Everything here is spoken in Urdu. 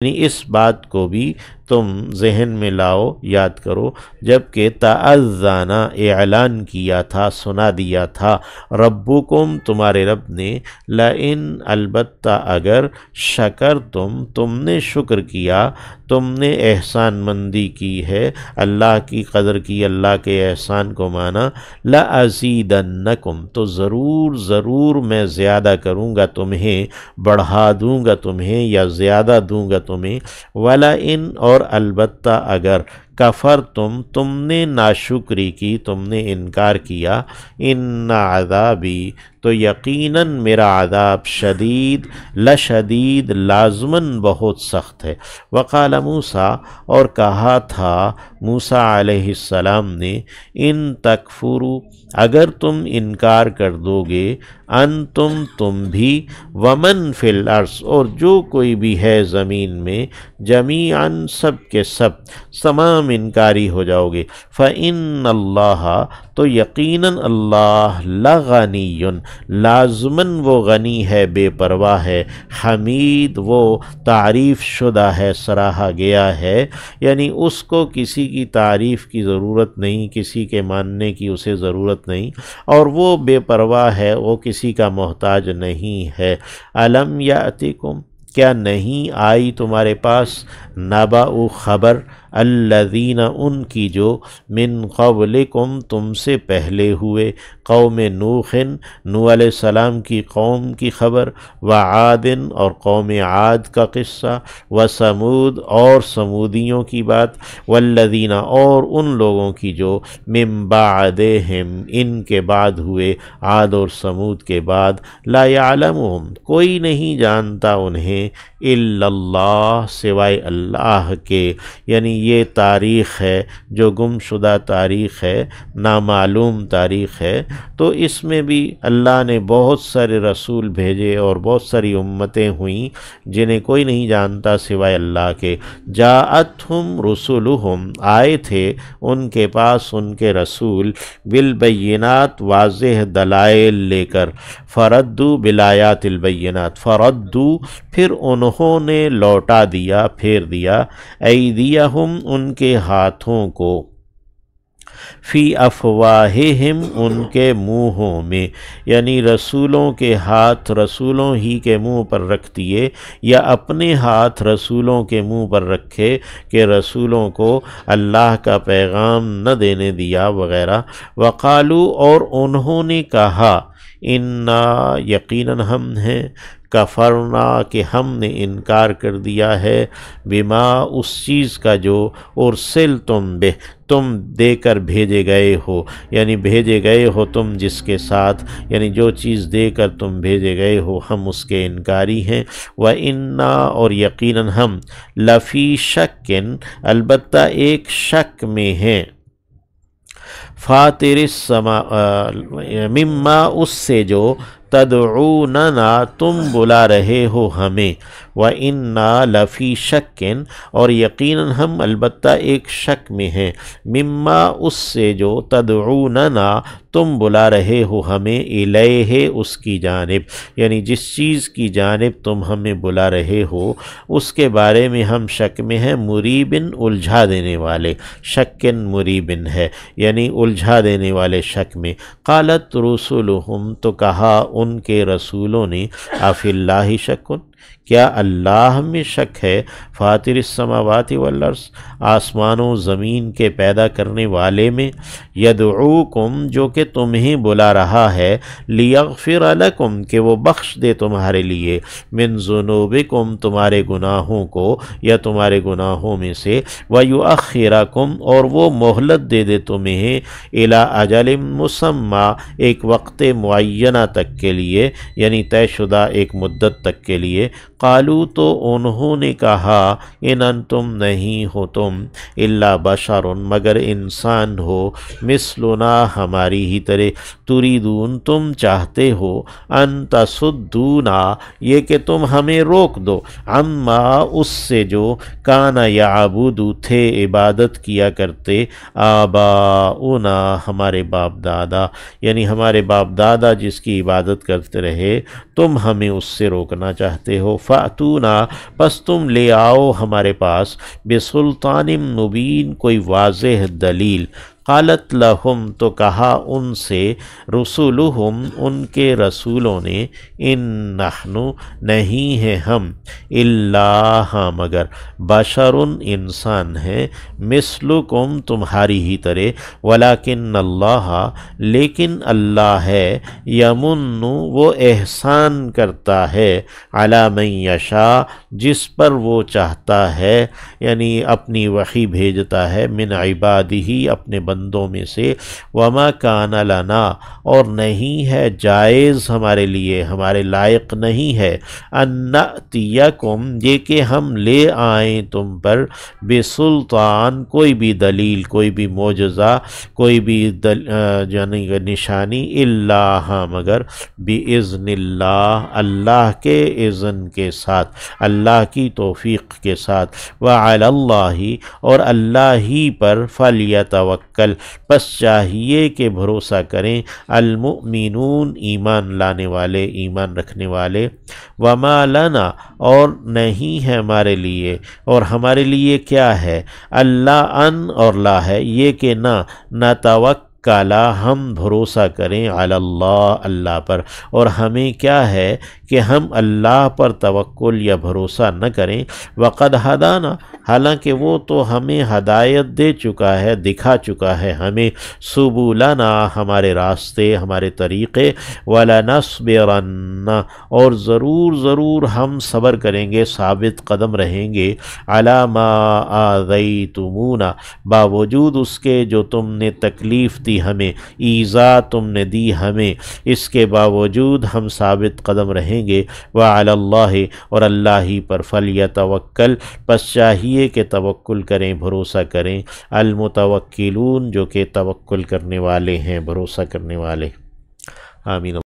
یعنی اس بات کو بھی تم ذہن میں لاؤ، یاد کرو، جب کہ تأذن اعلان کیا تھا، سنا دیا تھا، ربکم تمہارے رب نے، لئن البتہ اگر، شکرتم تم نے شکر کیا، تم نے احسان مندی کی ہے، اللہ کی قدر کی، اللہ کے احسان کو مانا، لأزیدنکم تو ضرور ضرور میں زیادہ کروں گا تمہیں، بڑھا دوں گا تمہیں یا زیادہ دوں گا تمہیں، وَلَئِن اور البتہ اگر، کفر تم نے ناشکری کی، تم نے انکار کیا، ان عذابی تو یقیناً میرا عذاب، شدید لشدید لازماً بہت سخت ہے۔ وقال موسیٰ اور کہا تھا موسیٰ علیہ السلام نے، ان تکفروا اگر تم انکار کر دو گے، انتم تم بھی، ومن فی الارض اور جو کوئی بھی ہے زمین میں، جمیعاً سب کے سب، تمام انکاری ہو جاؤ گے، فإن اللہ تو یقیناً اللہ، لغنی لازماً وہ غنی ہے، بے پرواہ ہے، حمید وہ تعریف شدہ ہے، سراہا گیا ہے، یعنی اس کو کسی کی تعریف کی ضرورت نہیں، کسی کے ماننے کی اسے ضرورت نہیں، اور وہ بے پرواہ ہے، وہ کسی کا محتاج نہیں ہے۔ الم یاتکم کیا نہیں آئی تمہارے پاس، نبأ خبر، الذین ان کی جو، من قبلکم تم سے پہلے ہوئے، قوم نوح نوح علیہ السلام کی قوم کی خبر، وعاد اور قوم عاد کا قصہ، وثمود اور سمودیوں کی بات، والذین اور ان لوگوں کی جو، من بعدہم ان کے بعد ہوئے، عاد اور سمود کے بعد، لا یعلمہم کوئی نہیں جانتا انہیں، الا اللہ سوائے اللہ کے، یعنی یہ تاریخ ہے جو گم شدہ تاریخ ہے، نامعلوم تاریخ ہے، تو اس میں بھی اللہ نے بہت سارے رسول بھیجے اور بہت ساری امتیں ہوئیں جنہیں کوئی نہیں جانتا سوائے اللہ کے، جاءتہم رسولہم آئے تھے ان کے پاس ان کے رسول، بالبینات واضح دلائل لے کر، فردوا بالآیات البینات، فردوا پھر انہوں نے لوٹا دیا، پھیر دیا، ایدیہم ان کے ہاتھوں کو، فی افواہہم ان کے منہوں میں، یعنی رسولوں کے ہاتھ رسولوں ہی کے منہ پر رکھ دیے، یا اپنے ہاتھ رسولوں کے منہ پر رکھے کہ رسولوں کو اللہ کا پیغام نہ دینے دیا وغیرہ، وقالو اور انہوں نے کہا، انا یقیناً ہم ہیں، کفرنا کہ ہم نے انکار کر دیا ہے، بما اس چیز کا جو، ارسلتم بہ تم دے کر بھیجے گئے ہو، یعنی بھیجے گئے ہو تم جس کے ساتھ، یعنی جو چیز دے کر تم بھیجے گئے ہو ہم اس کے انکاری ہیں، وَإِنَّا اور یقیناً ہم، لفی شکن البتہ ایک شک میں ہیں، فاطر السما مما اس سے جو، تدعوننا تم بلا رہے ہو ہمیں، وَإِنَّا لَفِي شَكٍ اور یقیناً ہم البتہ ایک شک میں ہیں، مما اس سے جو، تدعوننا تم بلا رہے ہو ہمیں، الیہ اس کی جانب، یعنی جس چیز کی جانب تم ہمیں بلا رہے ہو اس کے بارے میں ہم شک میں ہیں، مریبن الجھا دینے والے، شکن مریبن ہے یعنی الجھا دینے والے شک میں، قالت رسولہم تو کہا ان کے رسولوں نے، افی اللہ شکن کیا اللہ میں شک ہے، فاطر السماوات والارض آسمان و زمین کے پیدا کرنے والے میں، یدعوکم جو کہ تمہیں بلا رہا ہے، لیغفر لکم کہ وہ بخش دے تمہارے لیے، من ذنوبکم تمہارے گناہوں کو یا تمہارے گناہوں میں سے، ویؤخرکم اور وہ مہلت دے دے تمہیں، الی اجل مسمی ایک وقت معینہ تک کے لیے، یعنی طے شدہ ایک مدت تک کے لیے، قالو تو انہوں نے کہا، ان انتم نہیں ہو تم، الا بشر مگر انسان ہو، مثلنا ہماری ہی طرح، تریدون تم چاہتے ہو، ان تصدونا یہ کہ تم ہمیں روک دو، عما اس سے جو، کانا یعبد تھے عبادت کیا کرتے، آباؤنا ہمارے باپ دادا، یعنی ہمارے باپ دادا جس کی عبادت کرتے رہے تم ہمیں اس سے روکنا چاہتے ہو فاتونا پس تم لے آؤ ہمارے پاس بسلطان مبین کوئی واضح دلیل قالت لہم تو کہا ان سے رسولہم ان کے رسولوں نے ان نحن نہیں ہیں ہم الا مگر بشر انسان ہے مثلکم تمہاری ہی طرح ولیکن اللہ لیکن اللہ ہے یمن وہ احسان کرتا ہے علی من یشاء جس پر وہ چاہتا ہے یعنی اپنی وحی بھیجتا ہے من عبادہ اپنے بندوں میں سے وما کان لنا اور نہیں ہے جائز ہمارے لیے ہمارے لائق نہیں ہے ان نأتیکم یہ کہ ہم لے آئیں تم پر بسلطان کوئی بھی دلیل کوئی بھی معجزہ کوئی بھی یعنی نشانی الا مگر باذن اللہ اللہ کے اذن کے ساتھ اللہ کی توفیق کے ساتھ وعلی اللہ اور اللہ ہی پر فلیتوکل پس چاہیے کہ بھروسہ کریں المؤمنون ایمان لانے والے ایمان رکھنے والے وما لنا اور نہیں ہے ہمارے لیے اور ہمارے لیے کیا ہے اللہ ان اور لا ہے یہ کہ نہ توکلا ہم بھروسہ کریں علی اللہ اللہ پر اور ہمیں کیا ہے کہ ہم اللہ پر توکل یا بھروسہ نہ کریں وقد ہدانا حالانکہ وہ تو ہمیں ہدایت دے چکا ہے دکھا چکا ہے ہمیں سبلنا ہمارے راستے ہمارے طریقے ولنصبرن اور ضرور ہم صبر کریں گے ثابت قدم رہیں گے علی ما آذیتمونا باوجود اس کے جو تم نے تکلیف دی ہمیں ایذا تم نے دی ہمیں اس کے باوجود ہم ثابت قدم رہیں گے وعلی اللہ اور اللہ ہی پر فلیتوکل پس چاہیے کہ توکل کریں بھروسہ کریں المتوکلون جو کہ توکل کرنے والے ہیں بھروسہ کرنے والے آمین